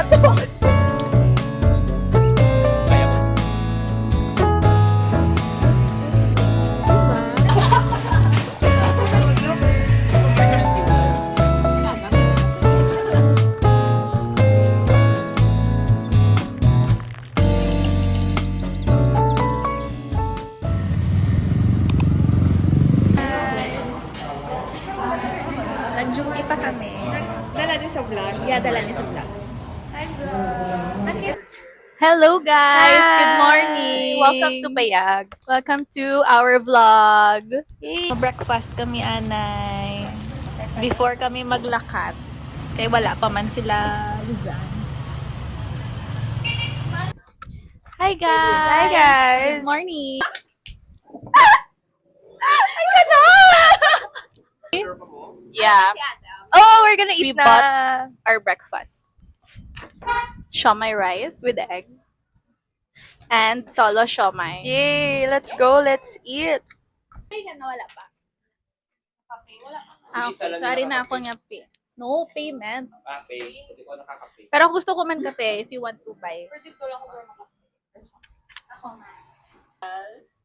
Kaya mo. Nag-duty pa kami. Dala din sa vlog. Yeah, dala niya sa vlog. Hello guys! Hi! Good morning! Welcome to Bayag. Welcome to our vlog. Breakfast kami, Anay. Before kami maglakad. Kaya wala pa man sila Luzan. Hi guys! Hi, guys! Good morning! Yeah. Oh, we're gonna We eat na! bought our breakfast. Siomai rice with egg. And solo siomai. Yay! Let's go! Let's eat! Wala pa. Ah, okay. Sorry na ako nga pay. No payment. Pay. Kasi ko nakaka-pay. Pero gusto ko man kape if you want to buy. Ako nga.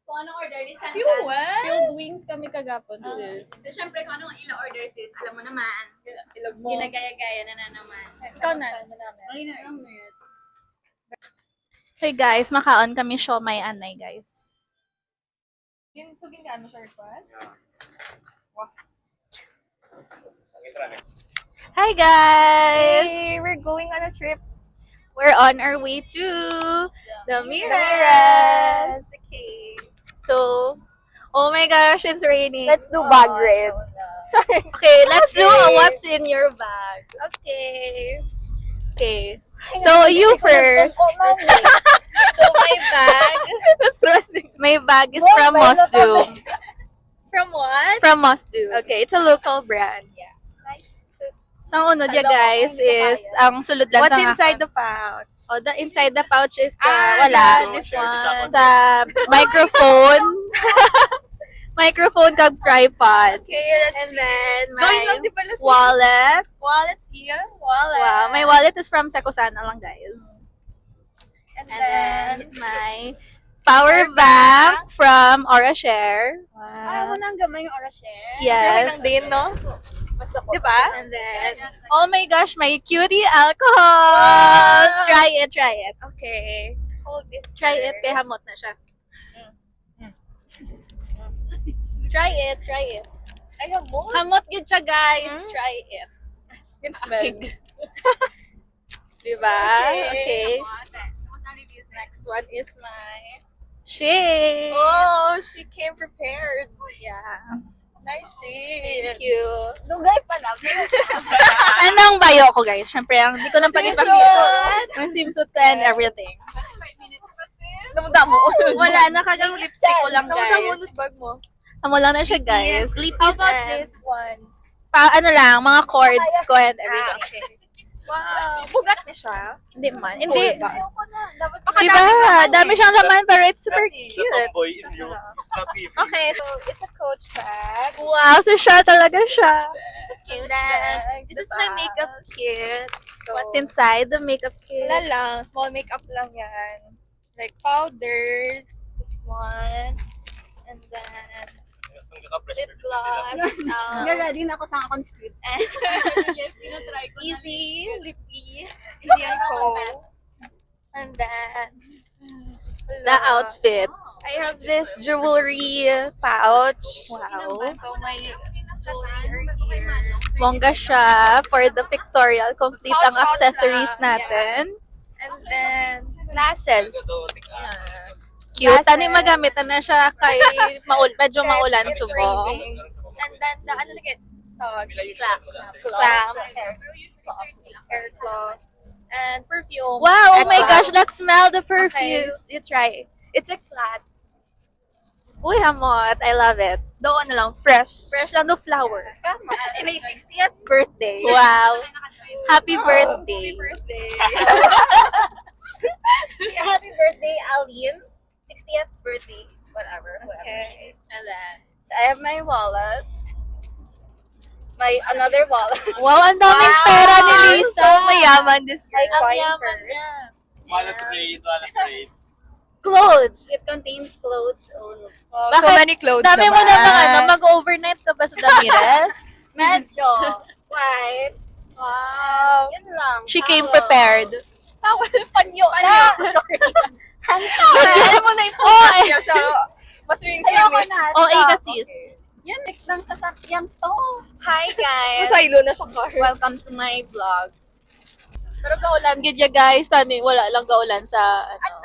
Kung anong order ni Chan You what? Filled wings kami kagapon, sis. So, syempre, kung anong ilo-order sis, alam mo naman. Ilog mo. Ginagaya-gaya na naman. Ikaw na. Marina Elmer. Hey guys, makaon kami siomai anay, guys. Yun, sugin ka ano siya request? Hi guys! Hey, we're going on a trip. We're on our way to the Miras. Miras. Okay. So, oh my gosh, it's raining. Let's do bag raid. Sorry. Okay, let's do Okay. a what's in your bag. Okay. Okay. So, you first. So, my bag. My bag is from Mosdu. From what? From Mosdu. Okay, it's a local brand. Yeah. So, ang unod ya guys is, ang sulod lang What's sa inside the pouch? Oh, the inside the pouch is the, wala. yeah, this one. Sa microphone. Microphone kag tripod. Okay, And then, Join my lang di pala si wallet. Wallet's here. Wallet. Wow, my wallet is from Sekosana lang, guys. And And then, then, my power bank from Orashare. wow. nang gamay yung oras share. Yes. Lang din, no? Di ba? And then, oh my gosh, my cutie alcohol. Wow. Try it, try it. Okay. Hold this. Try it, first. kay hamot na siya. Try it, try it. Ay, mo. Hamot yun siya, guys. Try it. Can smell. Diba? Okay. Next one is my shade. Oh, she came prepared. Yeah. Nice shade. Thank you. Lugay pa lang. Anong bayo ko, guys? Syempre, ang di ko lang pag-ipakita. Swimsuit! Yung swimsuit ko and everything. Namuda mo. Wala, nakagang lipstick ko lang, Namuda mo guys. yung bag mo. Amo lang na siya, guys. How Lippies about and this one? ano lang, mga cords ko and everything. Okay. Wow. Bugat na siya. Hindi man. Hindi. Ayoko na. Dapat Diba? Dami siyang laman, pero it's super The cute. Tomboy in you. It's not me. Okay, so it's a Coach bag. Wow, so siya talaga siya. And then, this is my makeup kit. So, What's inside the makeup kit? Wala lang. Small makeup lang yan. Like powder. This one. And then, lip gloss. Ready na ako sa akong script. Yes, tinatry ko. Easy. Lippy. Easy and co. And then, The outfit. I have this jewelry pouch. Wow. So my jewelry are here. Bongga siya for the pictorial. Complete ang Pouch accessories lang, natin. And then glasses. Cute. Glasses. Tani magamitan na siya kay medyo maulan It's subo. raining. And then the ano again? Clam. Hair cloth. And perfume. Wow, oh And my balm. gosh, let's smell the Okay, perfume. you try. It's a clat. Uy, hamot. I love it. Though ano lang, fresh. Fresh lang no flower. In my 60th birthday. Wow. Happy birthday. Happy birthday. Happy birthday, Aline. 60th birthday. Whatever. Okay. And then, So I have my wallet. My another wallet. wow, ang daming pera ni Lisa. So mayaman Mondays girl. Ang Coin yaman purse. niya. Wallet trade, wallet trade. Clothes. It contains clothes only. Oh, so Bakit? many clothes Dami mo naman. naman, ano, mag-overnight ka ba sa Damires? Medyo. Wipes. Wow. Yun lang. She came Towel. prepared. Tawal, panyo. Sorry. Alam mo na i-post niya sa maswing-swing. Ayoko na. O, Stop. kasis. Yan, ng sasakyan to. Hi, guys. Masaylo na sa car. Welcome to my vlog. Pero kaulan, gidya guys. Tani, wala lang kaulan sa, ano.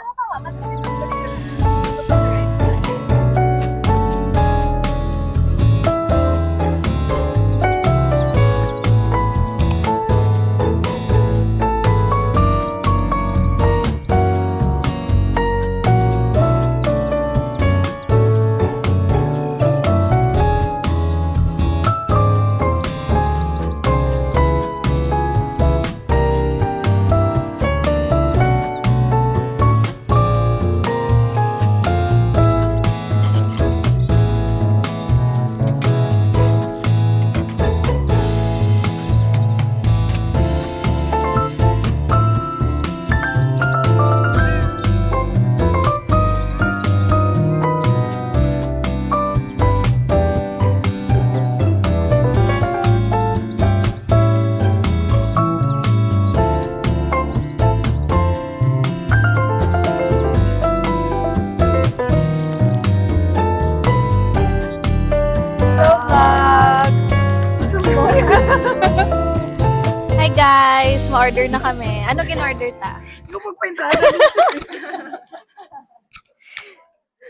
Hi guys, ma-order na kami. Ano kin-order ta?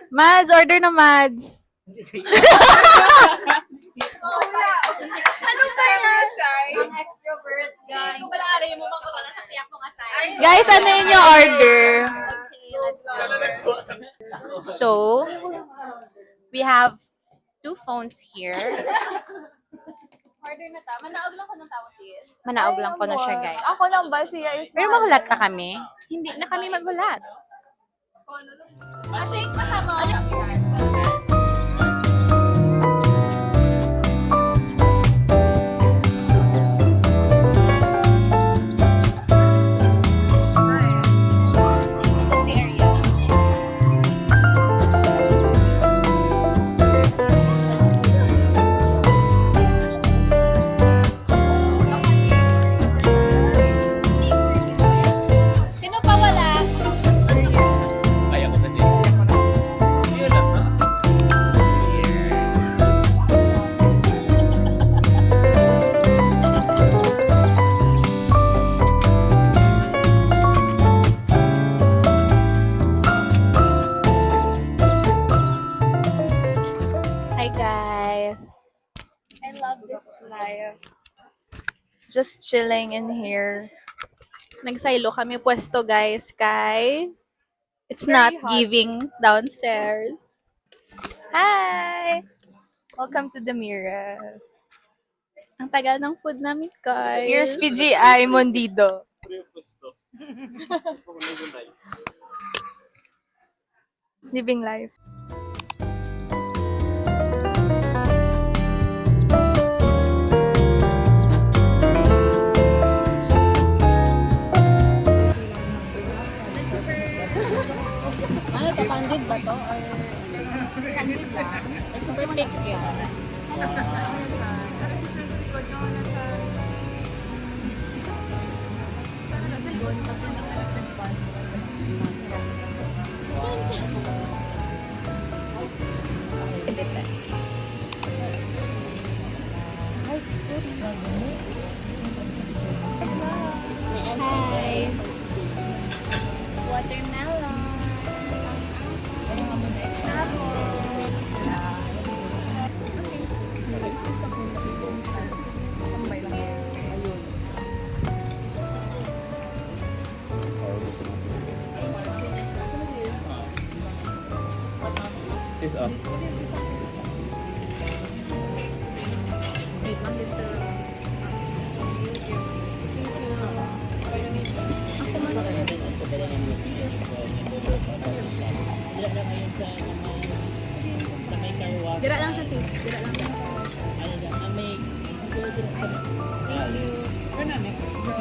Mads, order na Mads. Ano ba yan? Ang extrovert guy. Guys, ano yun yung order? So, we have 2 phones here. Order na ta. Manaog lang ko ng tao sis. Manaog lang ko na siya, guys. Ako lang ba siya is Pero magulat na kami. Hindi na kami magulat. Shake kasama. Sino pa wala? Kaya ko na din. Yun lang. Hi guys. I love this life. Just chilling in here. Nagsaylo kami pwesto guys kay it's Very not hot. giving downstairs. Hi! Welcome to the Miras. Ang tagal ng food namin guys. Here's PGI Mondido. Living life. Ano to, candid ba to? Or candid lang? Like super fake yan. Hi! Watermelon! Sis, oh. Dira lang siya sis. Dira lang siya.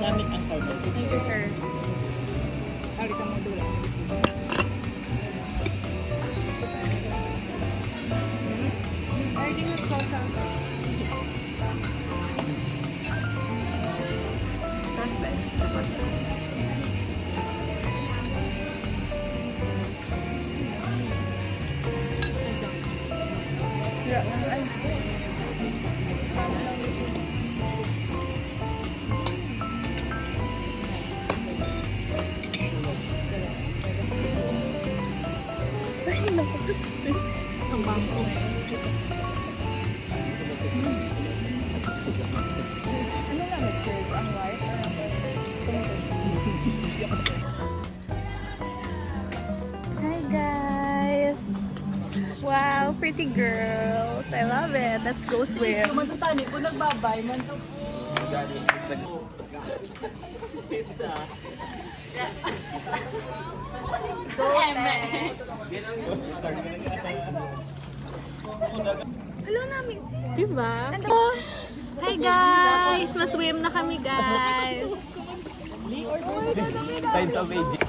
Namit ang order. Hi guys! Wow, pretty girls. I love it. Let's go swim. Diba? Oh, hi guys! Maswim na kami guys. Tides of age.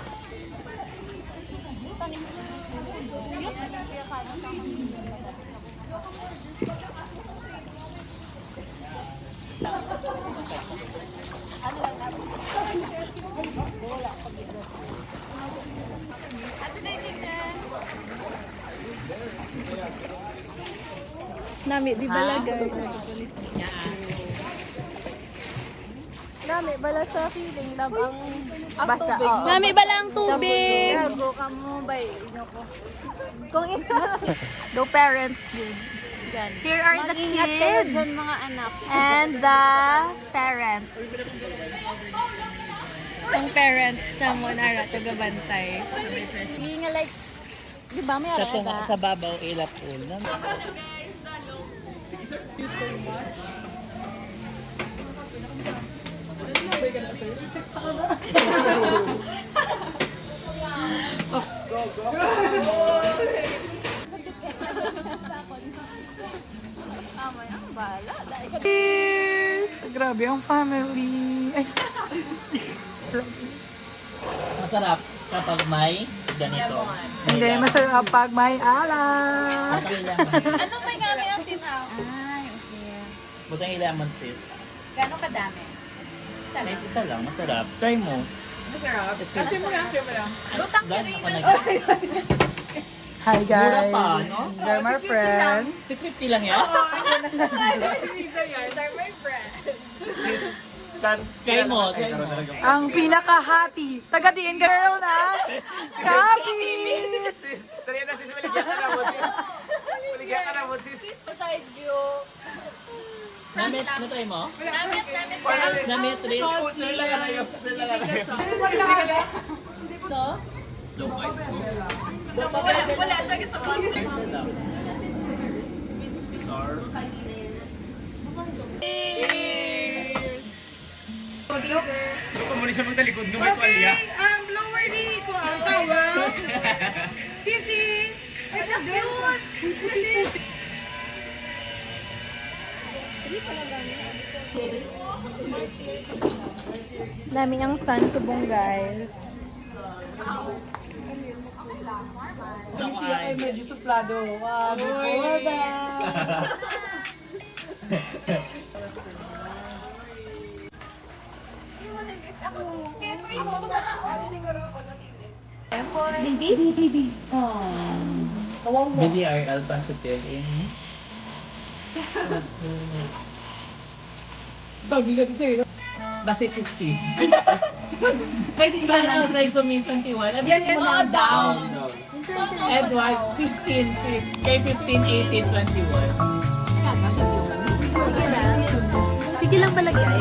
Nami, di bala guys. Nami, bala sa feeling love ang tubig. Nami, bala ang tubig. Gago ka mo, bay. Kung isa. Go parents, good. Here are the kids mga anak. and the parents. Ang parents na mo na tagabantay. Hindi nga like, di ba may Sa babaw, ilap pool. Grabe ang family. Ay, Masarap kapag may ganito. hindi, masarap pag may alam. Anong may kami ang sinaw? Butang ilaman sis. Gano'ng kadami? Kahit isa lang, masarap. Try mo. Lutang Dahil ako nag- Hi Mura guys, pa, no? these are my friends. 650 lang yan? Try mo, try mo. Ang pinakahati, taga-diin girl na, Kapis! Beside you. Namit, na-try mo? Namit. Namit, Riz? Wala siya sa blower dito. Ang tawag. Sisi. Ay, cute. Sisi. Dami ang sun subong guys. Ay, medyo suplado. Wow, bipoda. BDRL positive in Base 50. Pwede ba na trisomy 21? Yan yung mga down. Edward, 15, 6. Kay 15, 18, 21. Sige lang pala guys.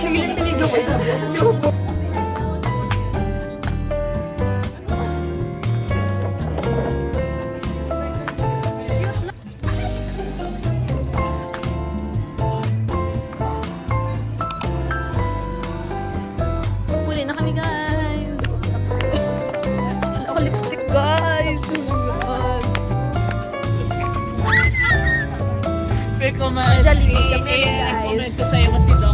Sige lang pala Huli na kami guys. Wala ako lipstick guys. Oh my God. Pero kumain Jollibee kami, guys. I-comment ko sa'yo mo si Doc